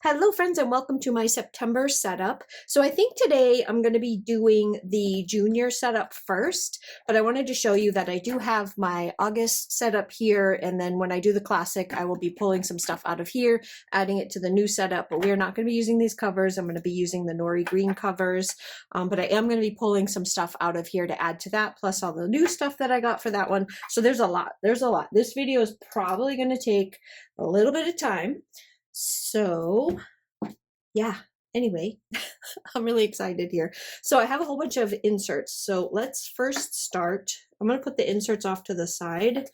Hello friends and welcome to my September setup. So I think today I'm going to be doing the junior setup first, but I wanted to show you that I do have my August setup here, and then when I do the classic I will be pulling some stuff out of here, adding it to the new setup, but we are not going to be using these covers. I'm going to be using the Nori green covers, but I am going to be pulling some stuff out of here to add to that, plus all the new stuff that I got for that one. So there's a lot. This video is probably going to take a little bit of time. So yeah, anyway, I'm really excited here. So I have a whole bunch of inserts. So let's first start. I'm going to put the inserts off to the side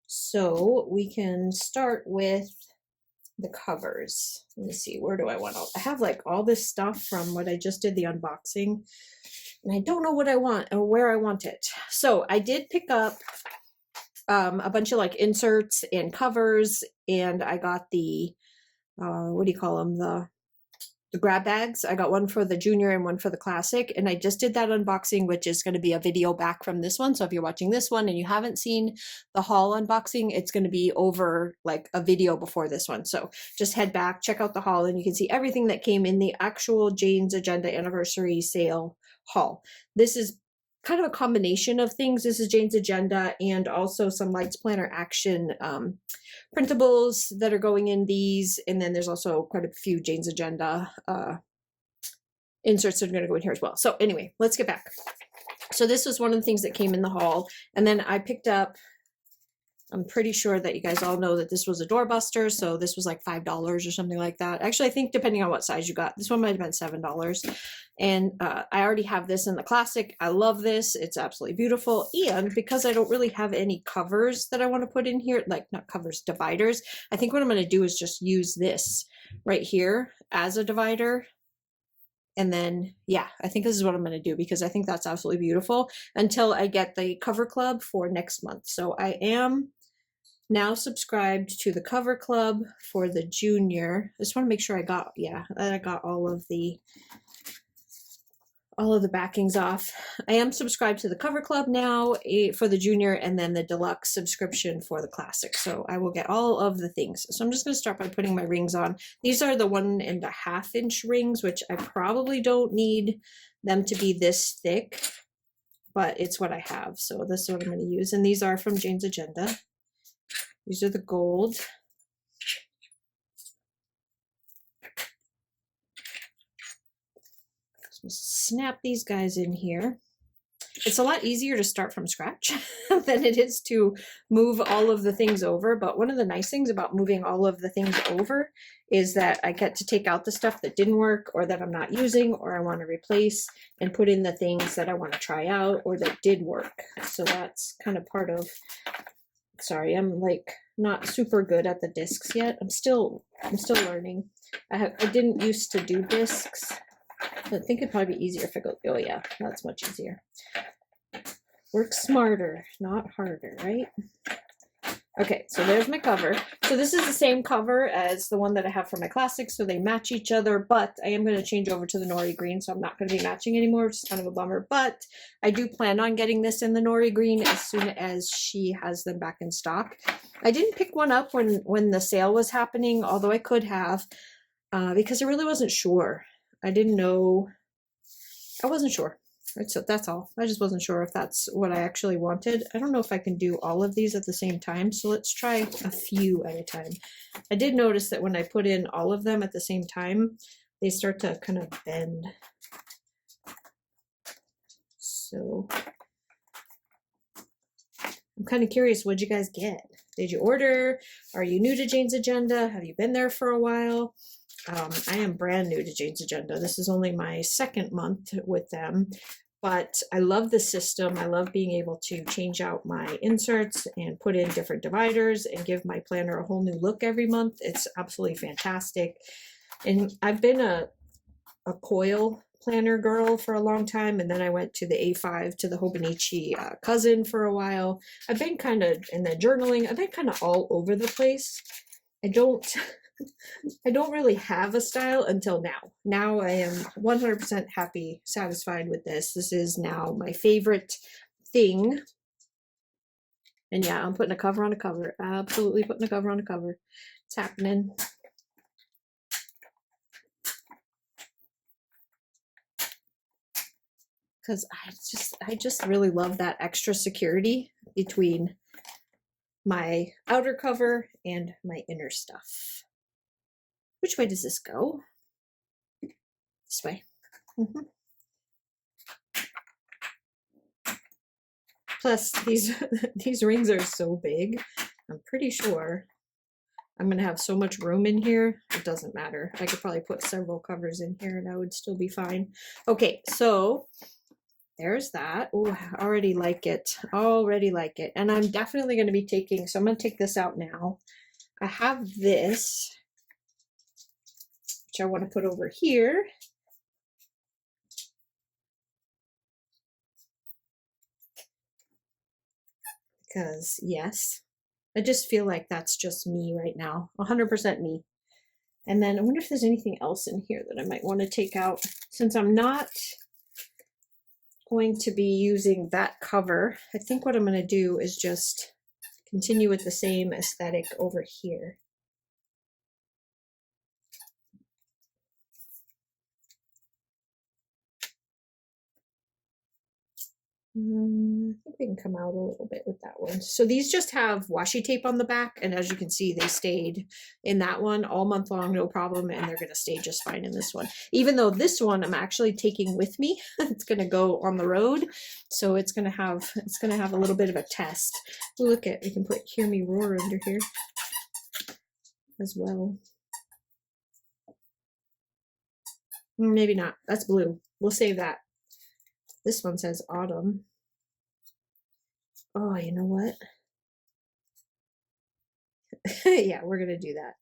so we can start with the covers. Let me see, where do I want to? I have like all this stuff from what I just did the unboxing, and I don't know what I want or where I want it. So I did pick up a bunch of like inserts and covers, and I got the what do you call them, the grab bags. I got one for the junior and one for the classic, and I just did that unboxing, which is going to be a video back from this one. So if you're watching this one and you haven't seen the haul unboxing, it's going to be over like a video before this one. So just head back, check out the haul, and you can see everything that came in the actual Jane's Agenda anniversary sale haul. This is kind of a combination of things. This is Jane's Agenda and also some Lights Planner Action printables that are going in these, and then there's also quite a few Jane's Agenda inserts that are going to go in here as well. So anyway, let's get back. So this was one of the things that came in the haul, and then I picked up, I'm pretty sure that you guys all know that this was a doorbuster, so this was like $5 or something like that. Actually, I think depending on what size you got, this one might have been $7. And I already have this in the classic. I love this. It's absolutely beautiful. And because I don't really have any covers that I want to put in here, like not covers, dividers, I think what I'm going to do is just use this right here as a divider. And then, yeah, I think this is what I'm going to do because I think that's absolutely beautiful until I get the cover club for next month. So I am now subscribed to the cover club for the junior. I just want to make sure I got, I got all of the backings off. I am subscribed to the cover club now for the junior, and then the deluxe subscription for the classic. So I will get all of the things. So I'm just going to start by putting my rings on. These are the 1.5 inch rings, which I probably don't need them to be this thick, but it's what I have. So this is what I'm going to use. And these are from Jane's Agenda. These are the gold. So snap these guys in here. It's a lot easier to start from scratch than it is to move all of the things over. But one of the nice things about moving all of the things over is that I get to take out the stuff that didn't work or that I'm not using or I want to replace and put in the things that I want to try out or that did work. So that's kind of part of, sorry, I'm like not super good at the discs yet. I'm still learning. I didn't used to do discs. I think it'd probably be easier if I go, oh yeah, that's much easier. Work smarter, not harder, right? Okay, so there's my cover. So this is the same cover as the one that I have for my classic, so they match each other, but I am going to change over to the Nori green, so I'm not going to be matching anymore, which is kind of a bummer, but I do plan on getting this in the Nori green as soon as she has them back in stock. I didn't pick one up when the sale was happening, although I could have, because I really wasn't sure. I didn't know. I wasn't sure. That's all. I just wasn't sure if that's what I actually wanted. I don't know if I can do all of these at the same time, so let's try a few at a time. I did notice that when I put in all of them at the same time, they start to kind of bend. So I'm kind of curious, what'd you guys get? Did you order? Are you new to Jane's Agenda? Have you been there for a while? I am brand new to Jane's Agenda. This is only my second month with them, but I love the system. I love being able to change out my inserts and put in different dividers and give my planner a whole new look every month. It's absolutely fantastic. And I've been a coil planner girl for a long time, and then I went to the A5 to the Hobonichi cousin for a while. I've been kind of in the journaling. I've been kind of all over the place. I don't really have a style until now. Now I am 100% happy, satisfied with this. This is now my favorite thing. And yeah, I'm putting a cover on a cover. Absolutely putting a cover on a cover. It's happening. because I just really love that extra security between my outer cover and my inner stuff. Which way does this go? This way. Plus, these rings are so big. I'm pretty sure I'm gonna have so much room in here. It doesn't matter. I could probably put several covers in here and I would still be fine. Okay, so there's that. Oh, I already like it. Already like it. And I'm definitely going to be taking, so I'm going to take this out now. I have this, which I want to put over here. Because, yes, I just feel like that's just me right now. 100% me. And then I wonder if there's anything else in here that I might want to take out. Since I'm not going to be using that cover, I think what I'm going to do is just continue with the same aesthetic over here. I think we can come out a little bit with that one. So these just have washi tape on the back, and as you can see, they stayed in that one all month long, no problem, and they're going to stay just fine in this one. Even though this one I'm actually taking with me, it's going to go on the road, so it's going to have a little bit of a test. Ooh, look at, we can put "Hear Me Roar" under here as well. Maybe not. That's blue. We'll save that. This one says autumn. Oh, you know what? Yeah, we're going to do that.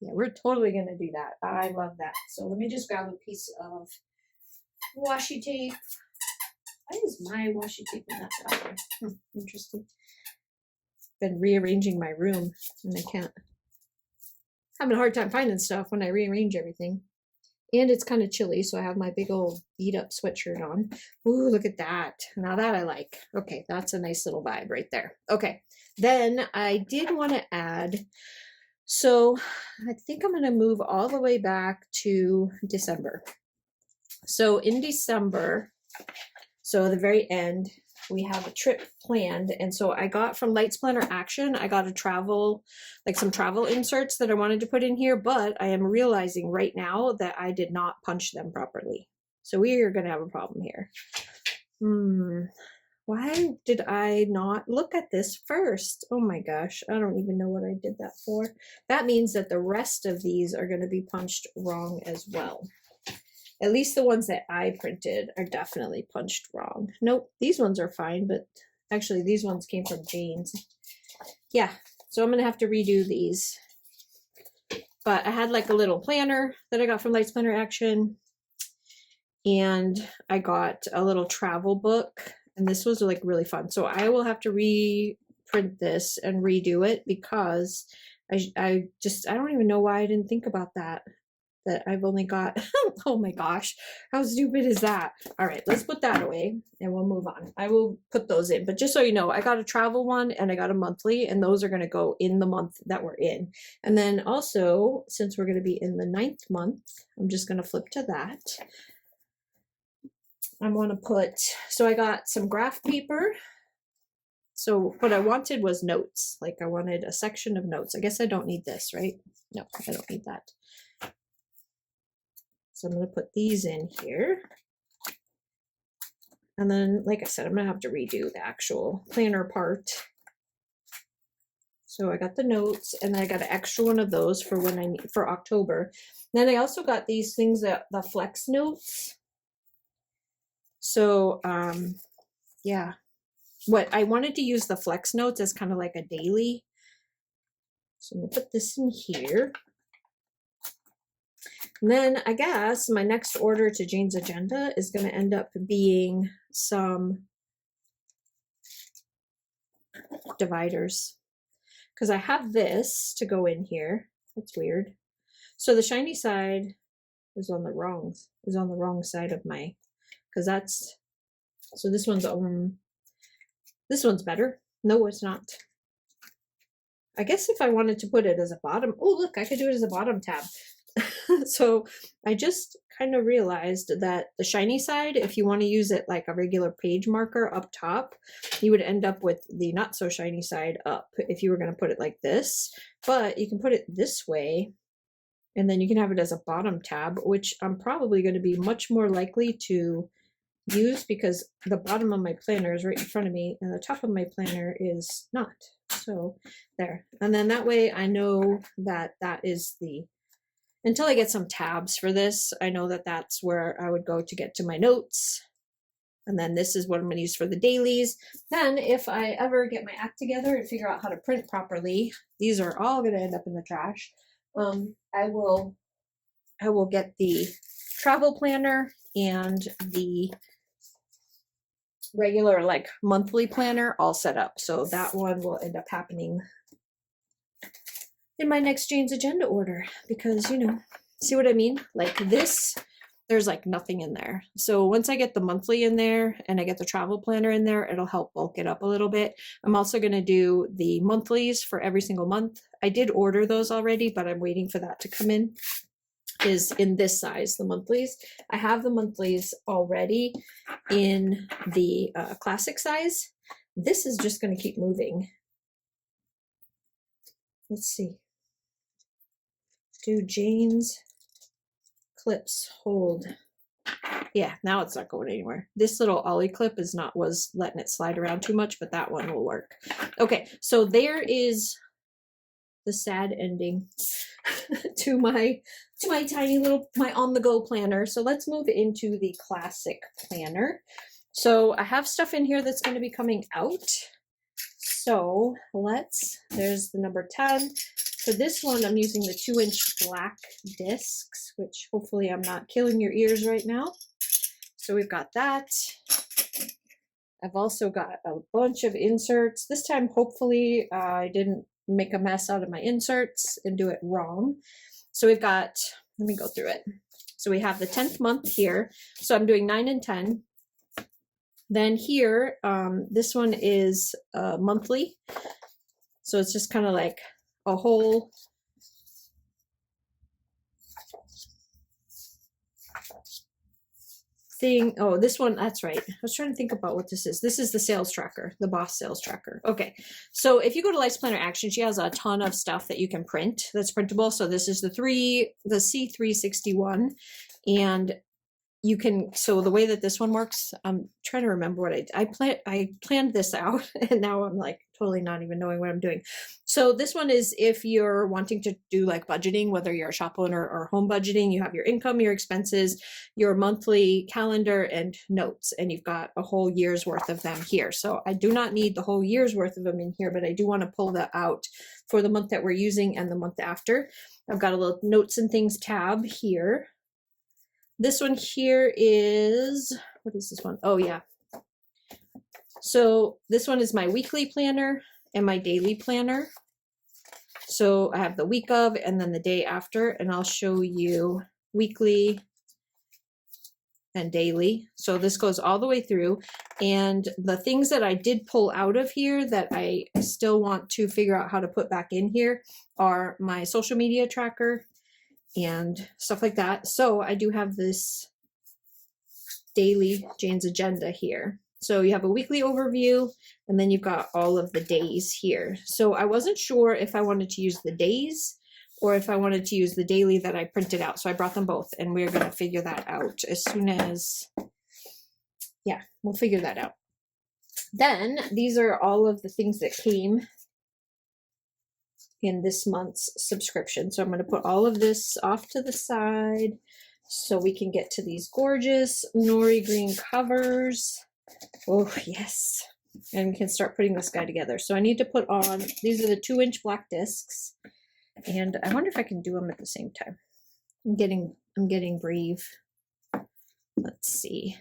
Yeah, we're totally going to do that. I love that. So let me just grab a piece of washi tape. Why is my washi tape in that color? Interesting. Been rearranging my room and I can't. Having a hard time finding stuff when I rearrange everything. And it's kind of chilly, so I have my big old beat up sweatshirt on. Ooh, look at that. Now that I like. Okay, that's a nice little vibe right there. Okay, then I did want to add, so I think I'm going to move all the way back to December. So in December, so the very end, we have a trip planned, and so I got from Lights Planner Action, I got a travel, like some travel inserts that I wanted to put in here, but I am realizing right now that I did not punch them properly. So we are going to have a problem here. Why did I not look at this first? Oh my gosh, I don't even know what I did that for. That means that the rest of these are going to be punched wrong as well. At least the ones that I printed are definitely punched wrong. Nope, these ones are fine, but actually these ones came from Jane's. Yeah, so I'm going to have to redo these. But I had like a little planner that I got from Lights Planner Action. And I got a little travel book. And this was like really fun. So I will have to reprint this and redo it because I don't even know why I didn't think about that. That I've only got, oh my gosh, how stupid is that? All right, let's put that away and we'll move on. I will put those in, but just so you know, I got a travel one and I got a monthly, and those are going to go in the month that we're in. And then also, since we're going to be in the 9th month, I'm just going to flip to that. I want to put, so I got some graph paper. So what I wanted was notes. Like I wanted a section of notes. I guess I don't need this, right? No, I don't need that. So I'm going to put these in here. And then, like I said, I'm going to have to redo the actual planner part. So I got the notes, and then I got an extra one of those for when I need for October. Then I also got these things, that the flex notes. So yeah, what I wanted to use the flex notes as kind of like a daily. So I'm going to put this in here. And then I guess my next order to Jane's Agenda is going to end up being some dividers, because I have this to go in here. That's weird. So the shiny side is on the wrong side of my, because that's, so this one's better. No, it's not. I guess if I wanted to put it as a bottom, oh look, I could do it as a bottom tab. So I just kind of realized that the shiny side, if you want to use it like a regular page marker up top, you would end up with the not so shiny side up if you were going to put it like this. But you can put it this way, and then you can have it as a bottom tab, which I'm probably going to be much more likely to use because the bottom of my planner is right in front of me and the top of my planner is not. So there. And then that way I know that that is the, until I get some tabs for this, I know that that's where I would go to get to my notes. And then this is what I'm going to use for the dailies. Then if I ever get my act together and figure out how to print properly, these are all going to end up in the trash. I will get the travel planner and the regular like monthly planner all set up. So that one will end up happening in my next Jane's agenda order because, you know, see what I mean? Like this, there's like nothing in there. So once I get the monthly in there and I get the travel planner in there, it'll help bulk it up a little bit. I'm also going to do the monthlies for every single month. I did order those already, but I'm waiting for that to come in. Is in this size, the monthlies. I have the monthlies already in the classic size. This is just going to keep moving. Let's see. Do Jane's clips hold? Yeah, now it's not going anywhere. This little ollie clip was letting it slide around too much, but that one will work. Okay, so there is the sad ending to my tiny little, my on-the-go planner. So let's move into the classic planner. So I have stuff in here that's going to be coming out. So there's the number 10. For this one, I'm using the 2-inch black discs, which hopefully I'm not killing your ears right now. So we've got that. I've also got a bunch of inserts. This time, hopefully, I didn't make a mess out of my inserts and do it wrong. So we've got, let me go through it. So we have the 10th month here. So I'm doing 9 and 10. Then here, this one is monthly. So it's just kind of like a whole thing. Oh, this one, that's right. I was trying to think about what this is. This is the sales tracker, the Boss sales tracker. Okay, so if you go to Life's Planner Action, she has a ton of stuff that you can print that's printable. So this is the C361, and you can, so the way that this one works, I'm trying to remember what I planned this out, and now I'm like totally not even knowing what I'm doing. So this one is if you're wanting to do like budgeting, whether you're a shop owner or home budgeting, you have your income, your expenses, your monthly calendar and notes, and you've got a whole year's worth of them here. So I do not need the whole year's worth of them in here, but I do want to pull that out for the month that we're using and the month after. I've got a little notes and things tab here. This one here is, what is this one? Oh yeah. So this one is my weekly planner and my daily planner. So I have the week of and then the day after, and I'll show you weekly and daily. So this goes all the way through. And the things that I did pull out of here that I still want to figure out how to put back in here are my social media tracker and stuff like that. So I do have this daily Jane's agenda here. So you have a weekly overview, and then you've got all of the days here. So I wasn't sure if I wanted to use the days or if I wanted to use the daily that I printed out. So I brought them both, and we're going to figure that out as soon as, yeah, we'll figure that out. Then these are all of the things that came in this month's subscription. So I'm going to put all of this off to the side so we can get to these gorgeous nori green covers. Oh, yes. And we can start putting this guy together. So I need to put on, these are the 2-inch black discs. And I wonder if I can do them at the same time. I'm getting brave. Let's see.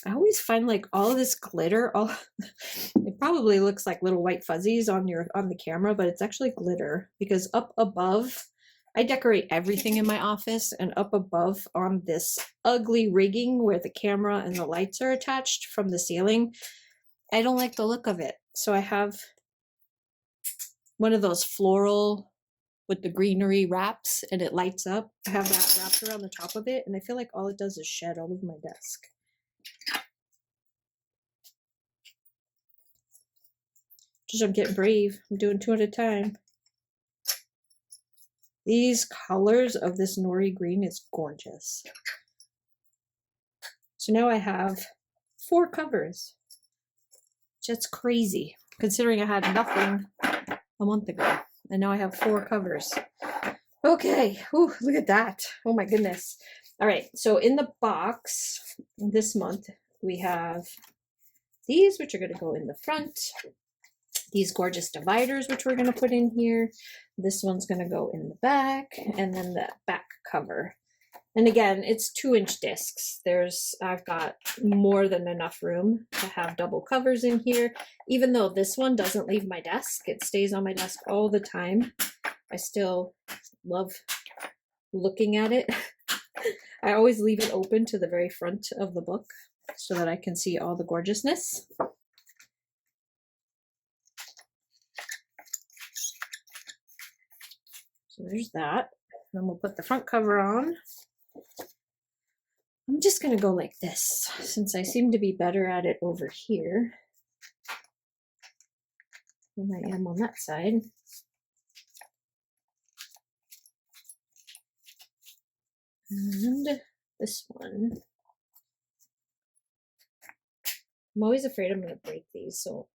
I always find like all of this glitter, it probably looks like little white fuzzies on the camera, but it's actually glitter, because up above, I decorate everything in my office, and up above on this ugly rigging where the camera and the lights are attached from the ceiling, I don't like the look of it. So I have one of those floral with the greenery wraps and it lights up. I have that wrapped around the top of it, and I feel like all it does is shed all over my desk. Just I'm getting brave. I'm doing 2 at a time. These colors of this nori green is gorgeous. So now I have 4 covers. That's crazy, considering I had nothing a month ago. And now I have 4 covers. Okay, ooh, look at that. Oh my goodness. All right, so in the box this month, we have these, which are gonna go in the front. These gorgeous dividers, which we're gonna put in here. This one's gonna go in the back, and then the back cover. And again, it's 2-inch discs. I've got more than enough room to have double covers in here. Even though this one doesn't leave my desk, it stays on my desk all the time. I still love looking at it. I always leave it open to the very front of the book so that I can see all the gorgeousness. So there's that. Then we'll put the front cover on. I'm just going to go like this, since I seem to be better at it over here than I am on that side. And this one. I'm always afraid I'm going to break these, so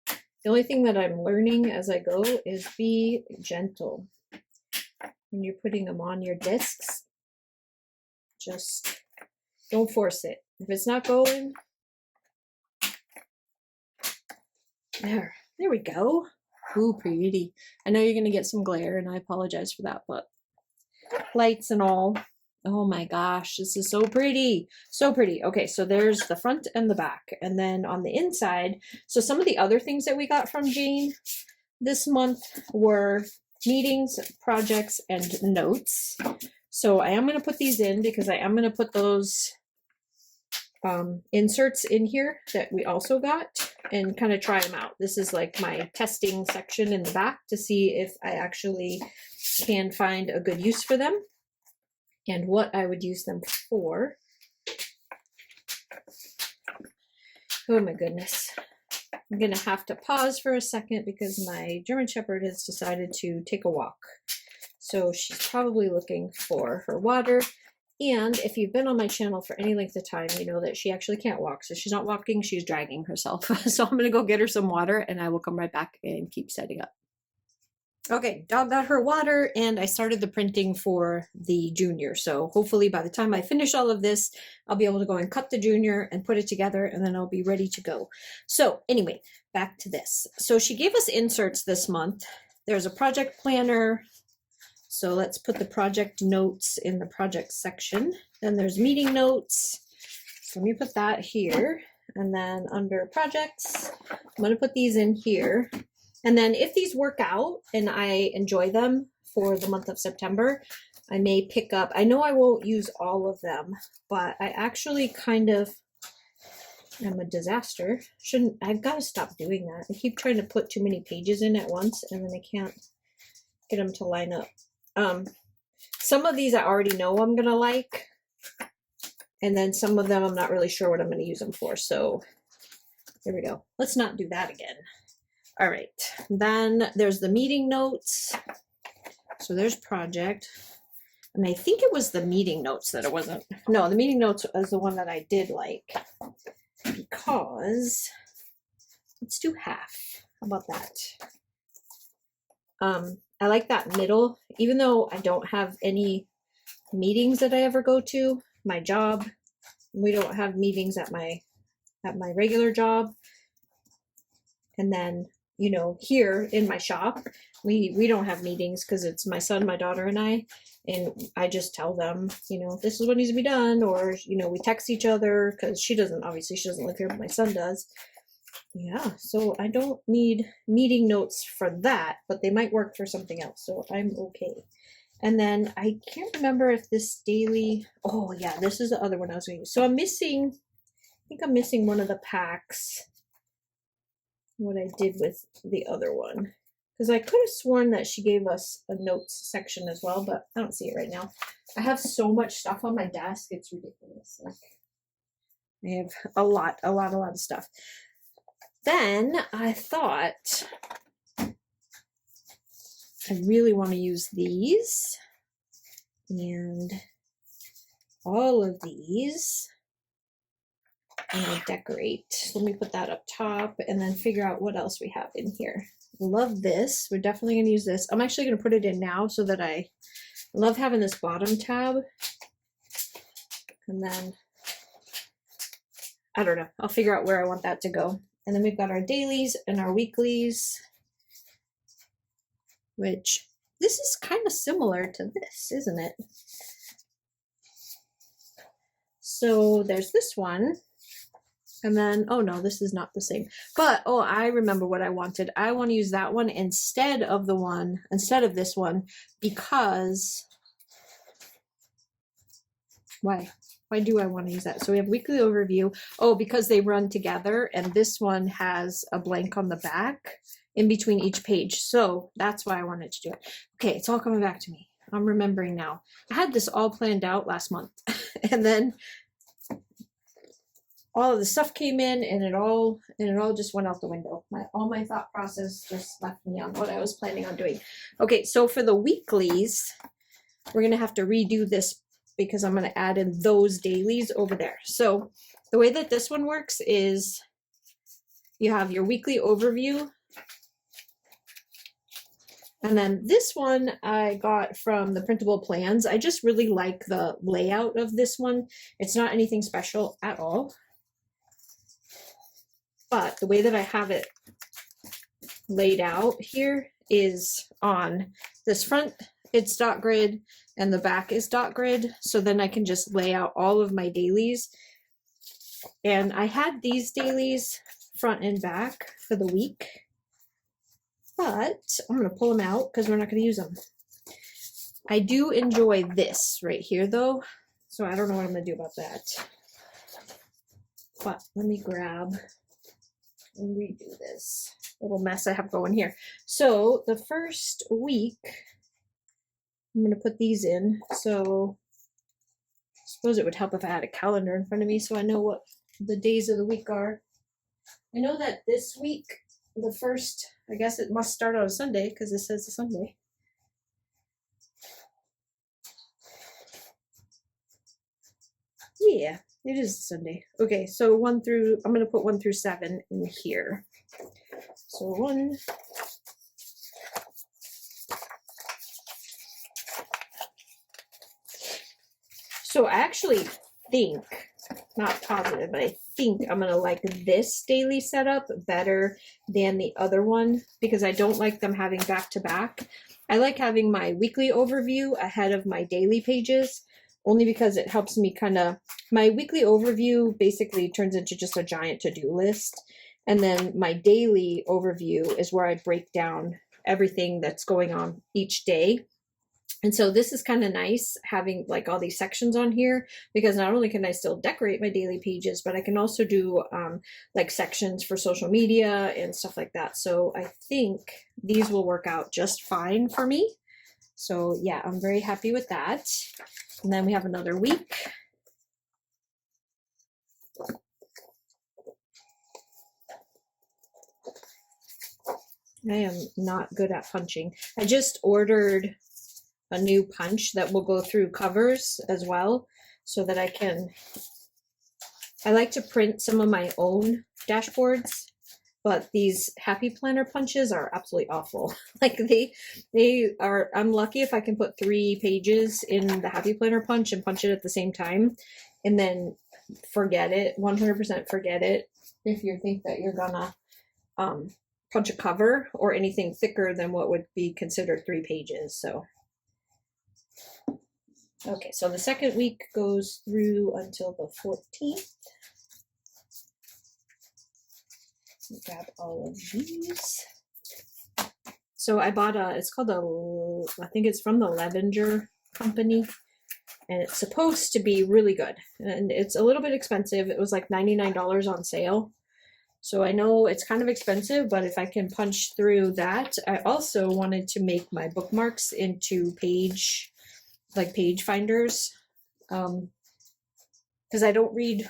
the only thing that I'm learning as I go is be gentle. When you're putting them on your discs, just don't force it. If it's not going, there we go. Ooh, pretty. I know you're gonna get some glare, and I apologize for that, but lights and all. Oh my gosh, this is so pretty. So pretty. Okay, so there's the front and the back. And then on the inside, so some of the other things that we got from Jane this month were meetings, projects, and notes. So I am going to put these in because I am going to put those inserts in here that we also got and kind of try them out. This is like my testing section in the back to see if I actually can find a good use for them and what I would use them for. Oh my goodness. I'm going to have to pause for a second because my German Shepherd has decided to take a walk. So she's probably looking for her water. And if you've been on my channel for any length of time, you know that she actually can't walk. So she's not walking, she's dragging herself. So I'm going to go get her some water and I will come right back and keep setting up. Okay, dog got her water and I started the printing for the junior. So hopefully by the time I finish all of this, I'll be able to go and cut the junior and put it together and then I'll be ready to go. So anyway, back to this. So she gave us inserts this month. There's a project planner. So let's put the project notes in the project section. Then there's meeting notes. So let me put that here. And then under projects, I'm going to put these in here. And then if these work out and I enjoy them for the month of September, I may pick up, I know I won't use all of them, but I actually kind of am a disaster. I've got to stop doing that. I keep trying to put too many pages in at once and then I can't get them to line up. Some of these I already know I'm going to like. And then some of them I'm not really sure what I'm going to use them for. So there we go. Let's not do that again. All right, then there's the meeting notes. So there's project. And I think it was the meeting notes that it wasn't. No, the meeting notes was the one that I did like. Because, let's do half. How about that? I like that middle. Even though I don't have any meetings that I ever go to, my job, we don't have meetings at my regular job. And then, you know, here in my shop, we don't have meetings because it's my son, my daughter, and I just tell them, you know, this is what needs to be done, or, you know, we text each other because she doesn't live here, but my son does. Yeah, so I don't need meeting notes for that, but they might work for something else, so I'm okay. And then I can't remember if this daily, oh yeah, this is the other one I was going to use. So I think I'm missing one of the packs. What I did with the other one. because I could have sworn that she gave us a notes section as well, but I don't see it right now. I have so much stuff on my desk, it's ridiculous. Like, I have a lot of stuff. Then I thought I really want to use these and all of these. And I decorate. Let me put that up top and then figure out what else we have in here. Love this. We're definitely going to use this. I'm actually going to put it in now so that I love having this bottom tab. And then, I don't know, I'll figure out where I want that to go. And then we've got our dailies and our weeklies, which this is kind of similar to this, isn't it? So there's this one. And then, oh no, this is not the same. But, oh, I remember what I wanted. I want to use that one instead of this one, because, why? Why do I want to use that? So we have weekly overview. Oh, because they run together, and this one has a blank on the back in between each page. So that's why I wanted to do it. Okay, it's all coming back to me. I'm remembering now. I had this all planned out last month, and then all of the stuff came in, and it all just went out the window. All my thought process just left me on what I was planning on doing. Okay, so for the weeklies, we're gonna have to redo this because I'm gonna add in those dailies over there. So the way that this one works is you have your weekly overview. And then this one I got from the Printable Plans. I just really like the layout of this one. It's not anything special at all. But the way that I have it laid out here is on this front, it's dot grid, and the back is dot grid. So then I can just lay out all of my dailies. And I had these dailies front and back for the week, but I'm going to pull them out because we're not going to use them. I do enjoy this right here though, so I don't know what I'm going to do about that. But let me grab and redo this little mess I have going here. So the first week, I'm going to put these in. So I suppose it would help if I had a calendar in front of me so I know what the days of the week are. I know that this week, the first, I guess it must start on a Sunday because it says a Sunday. Yeah, it is Sunday. Okay, so I'm going to put 1 through 7 in here. So 1. So I actually think, not positive, but I think I'm going to like this daily setup better than the other one because I don't like them having back to back. I like having my weekly overview ahead of my daily pages, only because it helps me my weekly overview basically turns into just a giant to-do list. And then my daily overview is where I break down everything that's going on each day. And so this is kind of nice having like all these sections on here, because not only can I still decorate my daily pages, but I can also do like sections for social media and stuff like that. So I think these will work out just fine for me. So yeah, I'm very happy with that. And then we have another week. I am not good at punching. I just ordered a new punch that will go through covers as well, so that I like to print some of my own dashboards, but these Happy Planner punches are absolutely awful. Like I'm lucky if I can put 3 pages in the Happy Planner punch and punch it at the same time, and then forget it, 100% forget it if you think that you're gonna punch a cover or anything thicker than what would be considered 3 pages. So okay, so the second week goes through until the 14th. Grab all of these. So I bought it's called I think it's from the Levenger company, and it's supposed to be really good. And it's a little bit expensive. It was like $99 on sale. So I know it's kind of expensive, but if I can punch through that, I also wanted to make my bookmarks into page finders. Because I don't read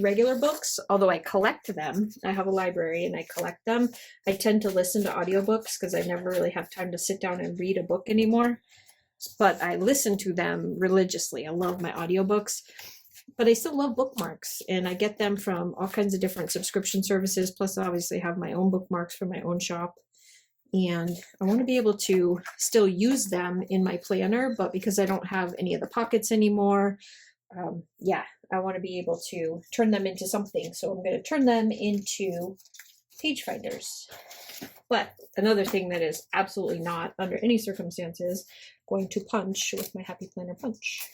regular books, although I collect them. I have a library and I collect them. I tend to listen to audiobooks because I never really have time to sit down and read a book anymore. But I listen to them religiously. I love my audiobooks. But I still love bookmarks, and I get them from all kinds of different subscription services. Plus, I obviously have my own bookmarks for my own shop. And I want to be able to still use them in my planner, but because I don't have any of the pockets anymore, yeah, I want to be able to turn them into something. So I'm going to turn them into page finders. But another thing that is absolutely not, under any circumstances, going to punch with my Happy Planner punch.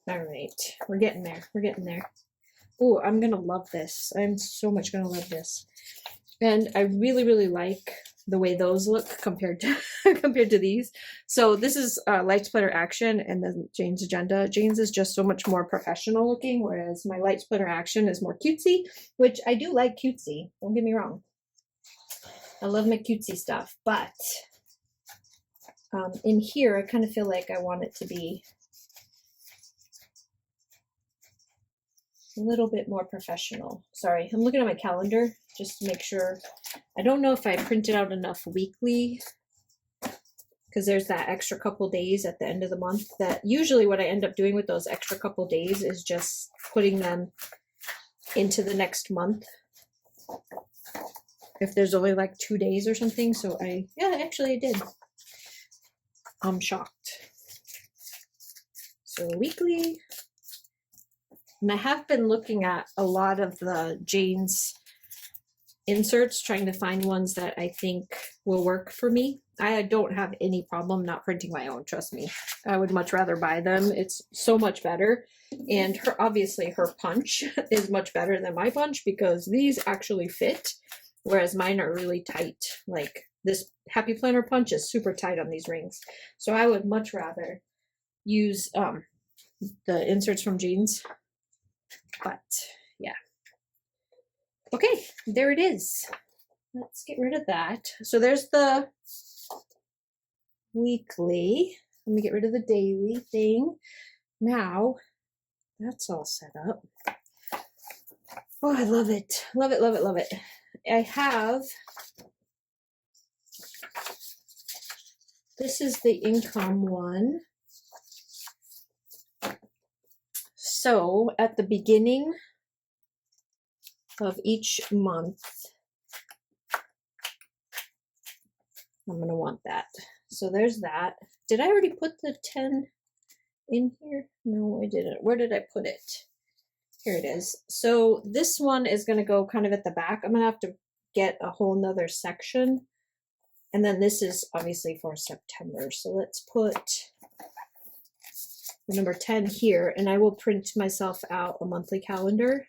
All right, we're getting there. We're getting there. Oh, I'm going to love this. I'm so much going to love this. And I really, really like the way those look compared to compared to these. So this is Light Splitter Action and then Jane's Agenda. Jane's is just so much more professional looking, whereas my Light Splitter Action is more cutesy, which I do like cutesy. Don't get me wrong. I love my cutesy stuff, but in here, I kind of feel like I want it to be a little bit more professional. Sorry, I'm looking at my calendar just to make sure. I don't know if I printed out enough weekly, because there's that extra couple days at the end of the month that usually what I end up doing with those extra couple days is just putting them into the next month if there's only like 2 days or something. So actually I did. I'm shocked. So weekly. And I have been looking at a lot of the Jane's inserts, trying to find ones that I think will work for me. I don't have any problem not printing my own, trust me. I would much rather buy them. It's so much better. And obviously her punch is much better than my punch because these actually fit, whereas mine are really tight. Like this Happy Planner punch is super tight on these rings. So I would much rather use the inserts from Jane's. But yeah. Okay, there it is. Let's get rid of that. So there's the weekly. Let me get rid of the daily thing. Now, that's all set up. Oh, I love it. Love it, love it, love it. I have, this is the income one. So at the beginning of each month, I'm going to want that. So there's that. Did I already put the 10 in here? No, I didn't. Where did I put it? Here it is. So this one is going to go kind of at the back. I'm going to have to get a whole nother section. And then this is obviously for September. So let's put the number 10 here, and I will print myself out a monthly calendar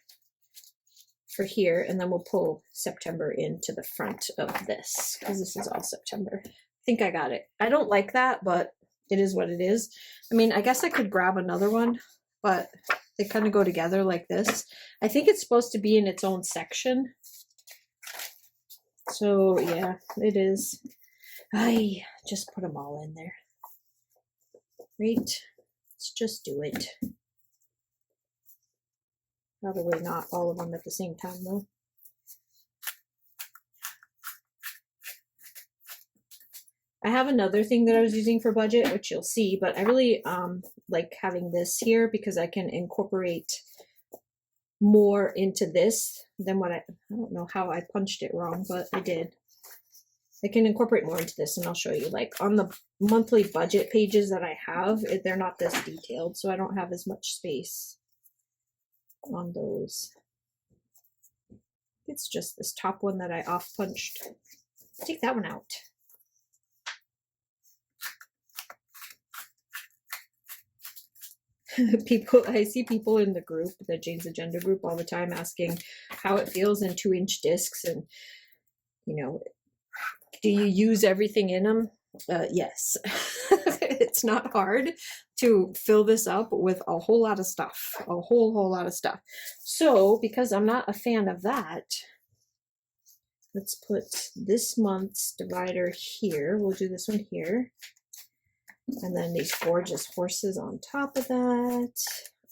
for here, and then we'll pull September into the front of this because this is all September. I think I got it. I don't like that, but it is what it is. I mean, I guess I could grab another one, but they kind of go together like this. I think it's supposed to be in its own section. So yeah, it is. I just put them all in there. Right. Let's just do it. Probably not all of them at the same time though. I have another thing that I was using for budget, which you'll see, but I really like having this here because I can incorporate more into this than what I don't know how I punched it wrong, but I did. I can incorporate more into this, and I'll show you. Like on the monthly budget pages that I have, they're not this detailed, so I don't have as much space on those. It's just this top one that I off punched. Take that one out. I see people in the group, the Jane's Agenda group, all the time asking how it feels in 2-inch discs, and you know, do you use everything in them? Yes, it's not hard to fill this up with a whole lot of stuff, a whole lot of stuff. So because I'm not a fan of that, let's put this month's divider here. We'll do this one here. And then these gorgeous horses on top of that.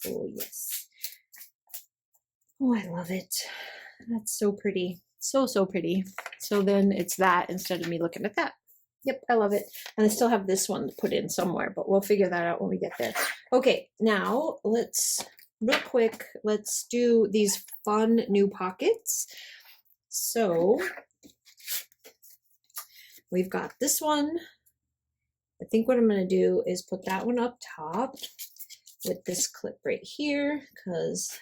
Oh, yes. Oh, I love it. That's so pretty. So, so pretty. So then it's that instead of me looking at that. Yep, I love it. And I still have this one to put in somewhere, but we'll figure that out when we get there. Okay, now let's, real quick, let's do these fun new pockets. So we've got this one. I think what I'm going to do is put that one up top with this clip right here because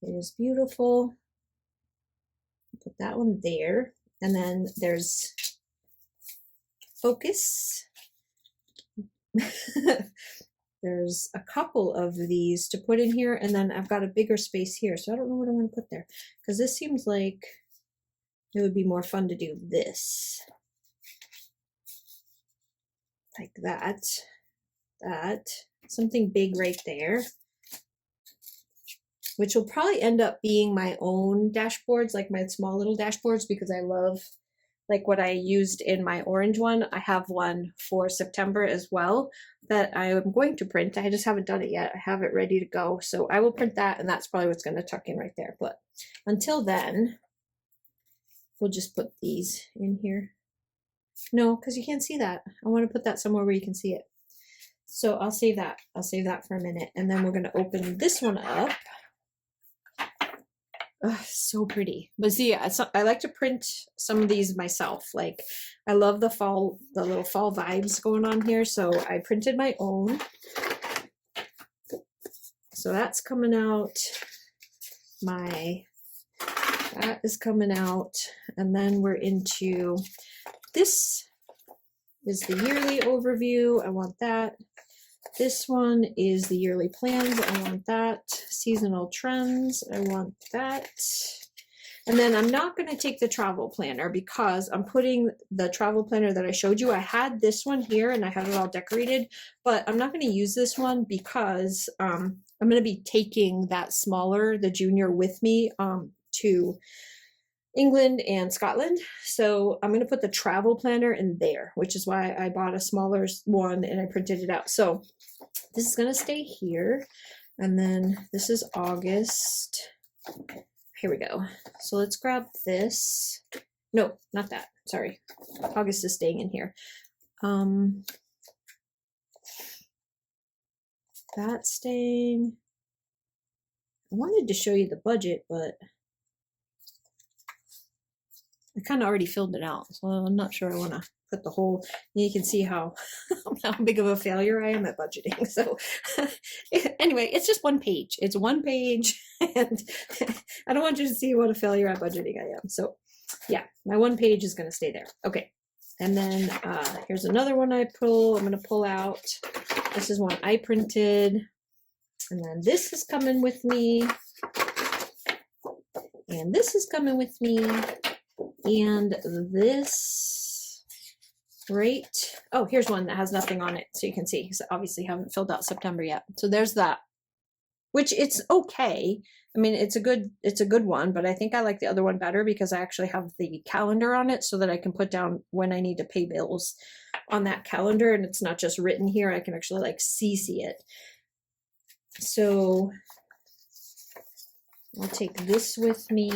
it is beautiful. Put that one there. And then there's focus. There's a couple of these to put in here, and then I've got a bigger space here, so I don't know what I'm going to put there because this seems like it would be more fun to do this. Like that, something big right there, which will probably end up being my own dashboards, like my small little dashboards, because I love like what I used in my orange one. I have one for September as well that I am going to print. I just haven't done it yet. I have it ready to go. So I will print that, and that's probably what's going to tuck in right there. But until then, we'll just put these in here. No, because you can't see that. I want to put that somewhere where you can see it. So I'll save that. I'll save that for a minute. And then we're going to open this one up. Oh, so pretty. But see, I like to print some of these myself. Like, I love the fall, the little fall vibes going on here. So I printed my own. So that's coming out. That is coming out. And then we're into, this is the yearly overview. I want that. This one is the yearly plans. I want that. Seasonal trends. I want that. And then I'm not going to take the travel planner because I'm putting the travel planner that I showed you. I had this one here and I had it all decorated, but I'm not going to use this one because I'm going to be taking that smaller, the junior, with me to England and Scotland. So I'm going to put the travel planner in there, which is why I bought a smaller one and I printed it out. So this is going to stay here. And then this is August. Here we go. So let's grab this. No, not that. Sorry. August is staying in here. That's staying. I wanted to show you the budget, but I kind of already filled it out, so I'm not sure I want to put the whole, you can see how big of a failure I am at budgeting. So anyway, it's just one page. It's one page, and I don't want you to see what a failure at budgeting I am. So yeah, my one page is going to stay there. Okay. And then here's another one I'm going to pull out. This is one I printed. And then this is coming with me. And this is coming with me. And this, right? Oh, here's one that has nothing on it, so you can see. Because I obviously haven't filled out September yet. So there's that. Which it's okay. I mean, it's a good one, but I think I like the other one better because I actually have the calendar on it so that I can put down when I need to pay bills on that calendar, and it's not just written here. I can actually like see it. So I'll take this with me.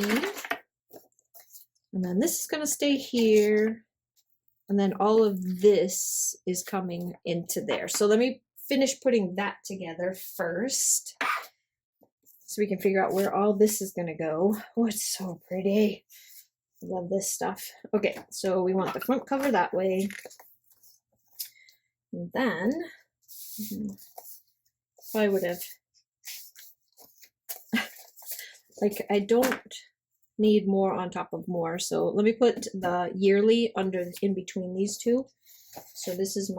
And then this is going to stay here. And then all of this is coming into there. So let me finish putting that together first, so we can figure out where all this is going to go. Oh, it's so pretty. I love this stuff. Okay, so we want the front cover that way. And then, I would have, like, I don't need more on top of more. So let me put the yearly in between these two. So this is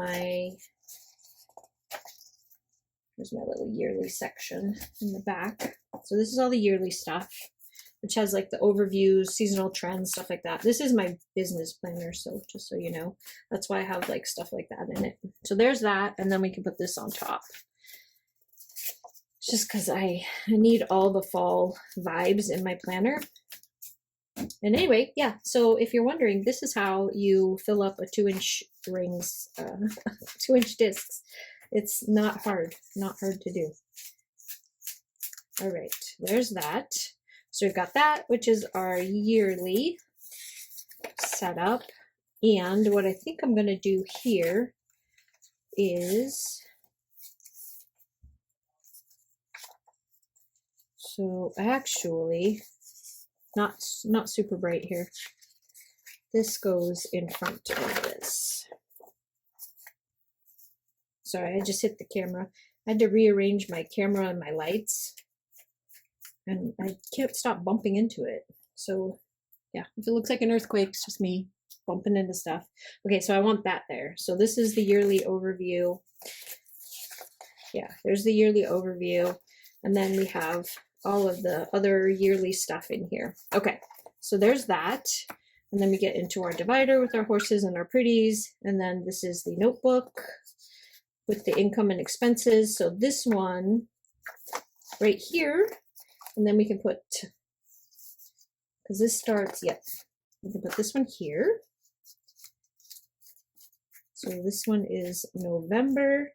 here's my little yearly section in the back. So this is all the yearly stuff. which has like the overviews, seasonal trends, stuff like that. This is my business planner, so just so you know, that's why I have like stuff like that in it. So there's that, and then we can put this on top. It's just because I need all the fall vibes in my planner. And anyway, yeah, so if you're wondering, this is how you fill up a 2-inch rings, 2-inch discs. It's not hard to do. All right, there's that. So we've got that, which is our yearly setup. And what I think I'm gonna do here is, so actually, not super bright here. This goes in front of this. Sorry, I just hit the camera. I had to rearrange my camera and my lights, and I can't stop bumping into it. So yeah, if it looks like an earthquake, it's just me bumping into stuff. Okay, so I want that there. So this is the yearly overview. Yeah, there's the yearly overview. And then we have all of the other yearly stuff in here. Okay, so there's that. And then we get into our divider with our horses and our pretties. And then this is the notebook with the income and expenses. So this one right here, and then we can put, because this starts, yep, we can put this one here. So this one is November.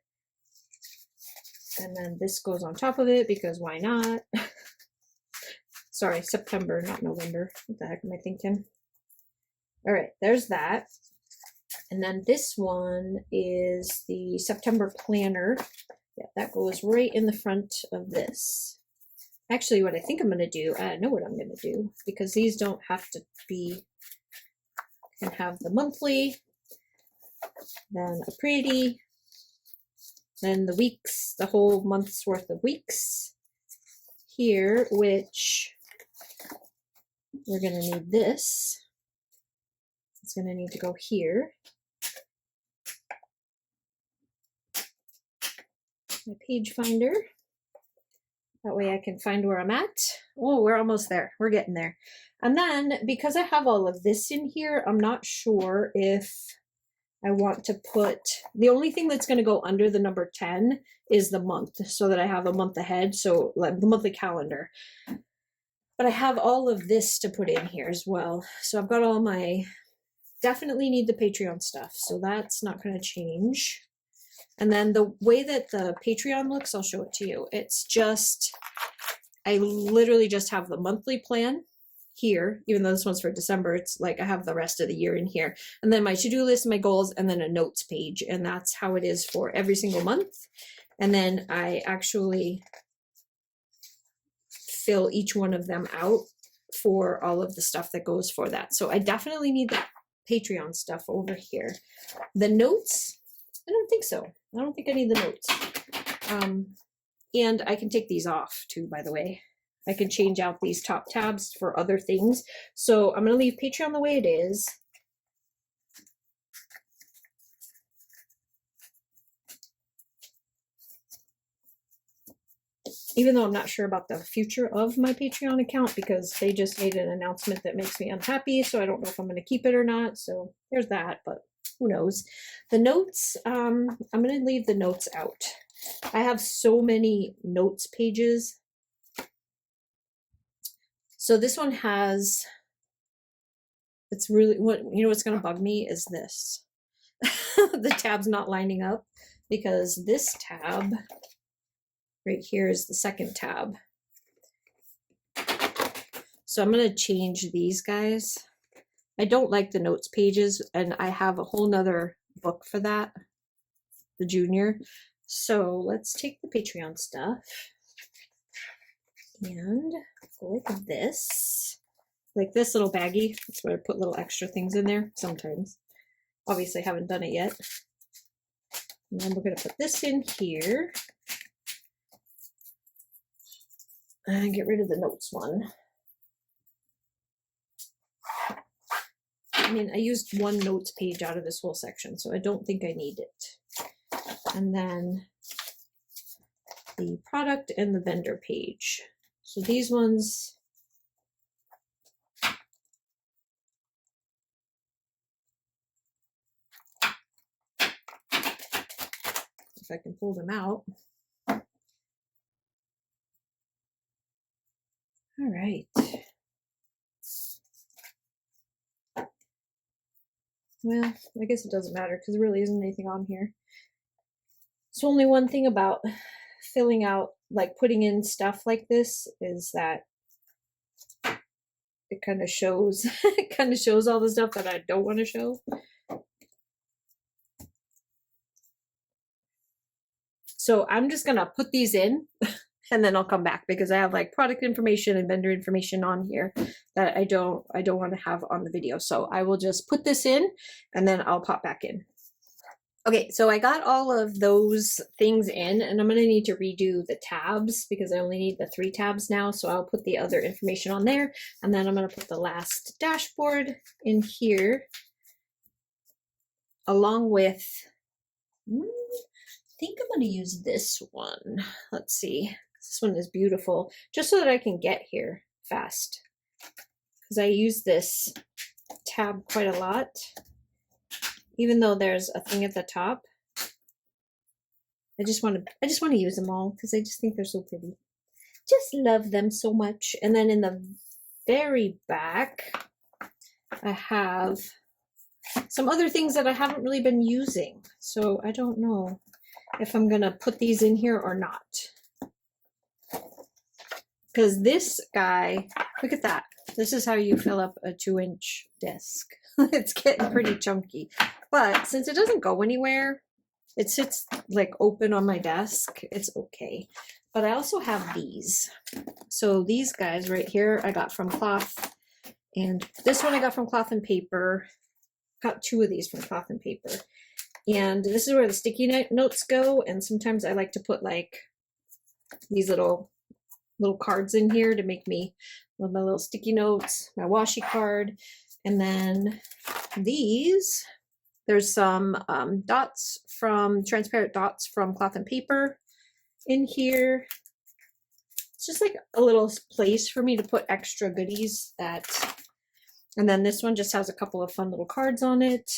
And then this goes on top of it because why not? Sorry, September, not November. What the heck am I thinking? All right, there's that. And then this one is the September planner. Yeah, that goes right in the front of this. Actually, what I think I'm going to do, I know what I'm going to do, because these don't have to be, can have the monthly, then a pretty, then the weeks, the whole month's worth of weeks here, which we're going to need this. It's going to need to go here. My page finder. That way I can find where I'm at. Oh, we're almost there. We're getting there. And then because I have all of this in here, I'm not sure if I want to put, the only thing that's going to go under the number 10 is the month, so that I have a month ahead. So like the monthly calendar. But I have all of this to put in here as well. So I've got all my, definitely need the Patreon stuff. So that's not going to change. And then the way that the Patreon looks, I'll show it to you. It's just, I literally just have the monthly plan here, even though this one's for December. It's like I have the rest of the year in here. And then my to-do list, my goals, and then a notes page. And that's how it is for every single month. And then I actually fill each one of them out for all of the stuff that goes for that. So I definitely need the Patreon stuff over here. The notes, I don't think so. I don't think I need the notes. And I can take these off too, by the way. I can change out these top tabs for other things. So I'm going to leave Patreon the way it is. Even though I'm not sure about the future of my Patreon account, because they just made an announcement that makes me unhappy. So I don't know if I'm going to keep it or not. So there's that, but who knows? The notes, I'm going to leave the notes out. I have so many notes pages. So this one has, it's really, what, you know what's going to bug me is this. The tab's not lining up, because this tab right here is the second tab. So I'm going to change these guys. I don't like the notes pages, and I have a whole nother book for that, the junior. So let's take the Patreon stuff and go like this little baggie. That's where I put little extra things in there sometimes. Obviously I haven't done it yet. And then we're going to put this in here and get rid of the notes one. I mean, I used one notes page out of this whole section, so I don't think I need it. And then the product and the vendor page. So these ones, I can pull them out. All right. Well, I guess it doesn't matter because there really isn't anything on here. So only one thing about filling out, like putting in stuff like this, is that it kind of shows all the stuff that I don't want to show. So I'm just gonna put these in and then I'll come back because I have like product information and vendor information on here that I don't want to have on the video. So I will just put this in and then I'll pop back in. Okay, so I got all of those things in and I'm going to need to redo the tabs because I only need the 3 tabs now. So I'll put the other information on there and then I'm going to put the last dashboard in here along with, I think I'm going to use this one. Let's see. This one is beautiful just so that I can get here fast because I use this tab quite a lot. Even though there's a thing at the top, I just want to use them all because I just think they're so pretty. Just love them so much. And then in the very back, I have some other things that I haven't really been using. So I don't know if I'm going to put these in here or not. Because this guy, look at that. This is how you fill up a 2-inch disc. It's getting pretty chunky. But since it doesn't go anywhere, it sits like open on my desk. It's okay. But I also have these. So these guys right here, I got from Cloth. And this one I got from Cloth and Paper. Got 2 of these from Cloth and Paper. And this is where the sticky notes go. And sometimes I like to put like these little cards in here to make me my little sticky notes, my washi card. And then these, there's some dots from transparent dots from Cloth and Paper in here. It's just like a little place for me to put extra goodies that, and then this one just has a couple of fun little cards on it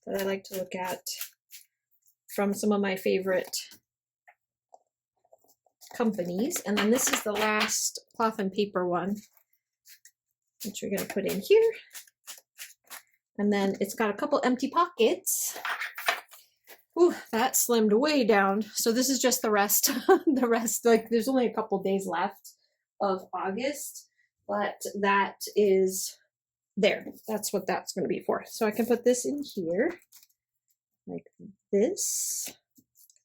that I like to look at from some of my favorite companies. And then this is the last Cloth and Paper one, which we're going to put in here. And then it's got a couple empty pockets. Ooh, that slimmed way down. So this is just the rest. The rest, like there's only a couple days left of August, but that is there. That's what that's going to be for. So I can put this in here like this.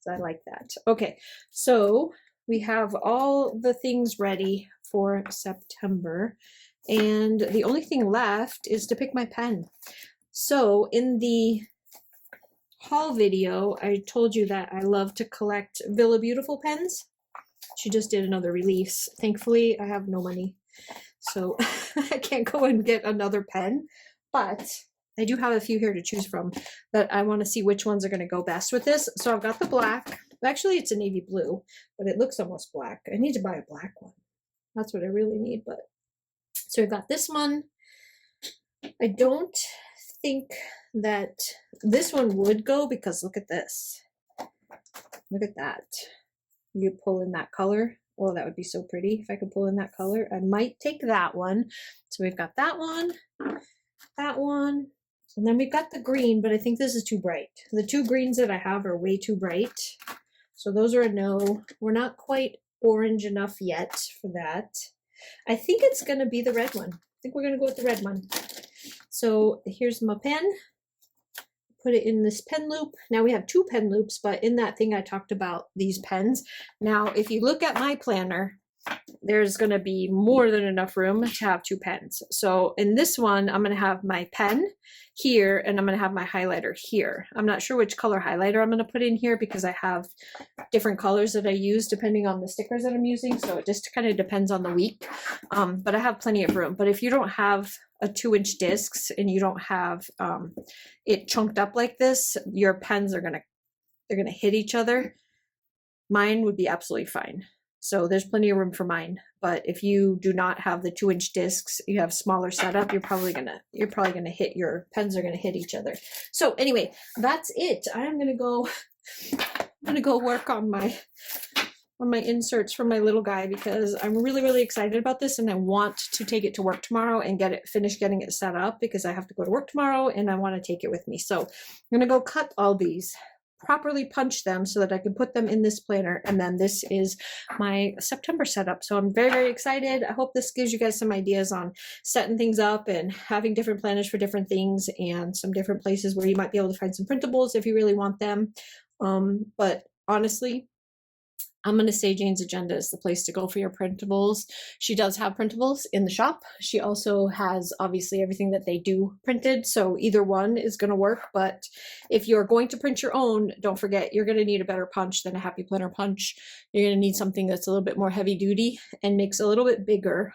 I like that. Okay, so we have all the things ready for September. And the only thing left is to pick my pen. So in the haul video, I told you that I love to collect Villa Beautiful pens. She just did another release. Thankfully, I have no money, so I can't go and get another pen. But I do have a few here to choose from that I want to see which ones are going to go best with this. So I've got the black. Actually, it's a navy blue, but it looks almost black. I need to buy a black one. That's what I really need, but so I got this one. I don't think that this one would go because look at this. Look at that. You pull in that color. Oh, that would be so pretty if I could pull in that color. I might take that one. So we've got that one, and then we've got the green, but I think this is too bright. The 2 greens that I have are way too bright. So those are a no. We're not quite orange enough yet for that. I think it's going to be the red one. I think we're going to go with the red one. So here's my pen. Put it in this pen loop. Now we have 2 pen loops, but in that thing I talked about these pens. Now, if you look at my planner, there's going to be more than enough room to have 2 pens. So in this one, I'm going to have my pen here and I'm going to have my highlighter here. I'm not sure which color highlighter I'm going to put in here because I have different colors that I use depending on the stickers that I'm using. So it just kind of depends on the week. But I have plenty of room. But if you don't have a 2-inch discs and you don't have it chunked up like this, your pens are gonna hit each other. Mine would be absolutely fine. So there's plenty of room for mine. But if you do not have the 2-inch discs, you have smaller setup, you're probably gonna hit, your pens are gonna hit each other. So anyway, that's it. I'm gonna go I'm gonna go work on my inserts for my little guy because I'm really, really excited about this and I want to take it to work tomorrow and finish getting it set up because I have to go to work tomorrow and I want to take it with me. So I'm gonna go cut all these, properly punch them so that I can put them in this planner, and then this is my September setup. So I'm very, very excited. I hope this gives you guys some ideas on setting things up and having different planners for different things and some different places where you might be able to find some printables if you really want them. But honestly, I'm going to say Jane's Agenda is the place to go for your printables. She does have printables in the shop. She also has obviously everything that they do printed. So either one is going to work. But if you're going to print your own, don't forget you're going to need a better punch than a Happy Planner punch. You're going to need something that's a little bit more heavy duty and makes a little bit bigger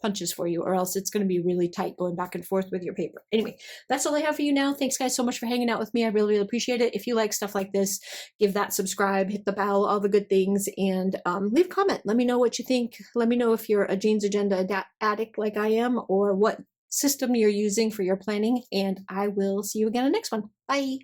punches for you, or else it's going to be really tight going back and forth with your paper. Anyway, that's all I have for you now. Thanks guys so much for hanging out with me. I really, really appreciate it. If you like stuff like this, give that subscribe, hit the bell, all the good things, and leave a comment. Let me know what you think. Let me know if you're a Jane's Agenda addict like I am, or what system you're using for your planning, and I will see you again in the next one. Bye.